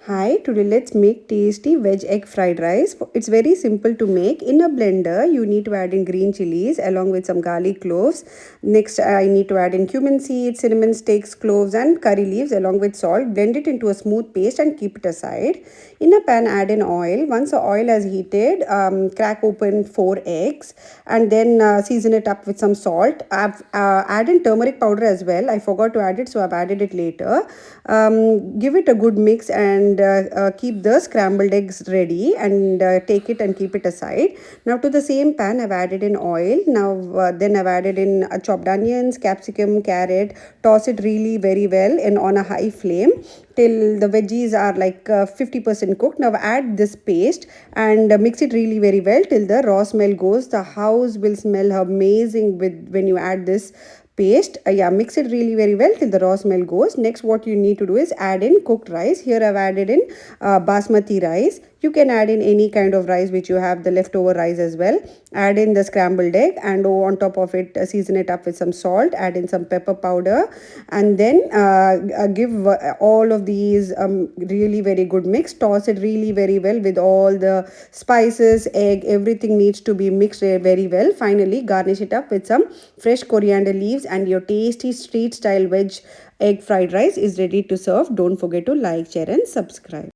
Hi, today let's make tasty veg egg fried rice. It's very simple to make. In a blender, you need to add in green chilies along with some garlic cloves. Next, I need to add in cumin seeds, cinnamon sticks, cloves and curry leaves along with salt. Blend it into a smooth paste and keep it aside. In a pan, add in oil. Once the oil has heated, crack open 4 eggs and then season it up with some salt. I've added turmeric powder as well. I forgot to add it, so I've added it later. Give it a good mix and keep the scrambled eggs ready and take it and keep it aside. Now to the same pan I've added in oil. Now then I've added in chopped onions, capsicum, carrot. Toss it really very well and on a high flame till the veggies are like 50% cooked. Now add this paste and mix it really very well till the raw smell goes. The house will smell amazing with when you add this paste. Yeah, mix it really very well till the raw smell goes. Next, what you need to do is add in cooked rice. Here I've added in basmati rice. You can add in any kind of rice which you have, the leftover rice as well. Add in the scrambled egg and on top of it season it up with some salt. Add in some pepper powder and then give all of these really very good mix. Toss it really very well with all the spices, egg, everything needs to be mixed very well. Finally, garnish it up with some fresh coriander leaves and your tasty street style veg egg fried rice is ready to serve. Don't forget to like, share and subscribe.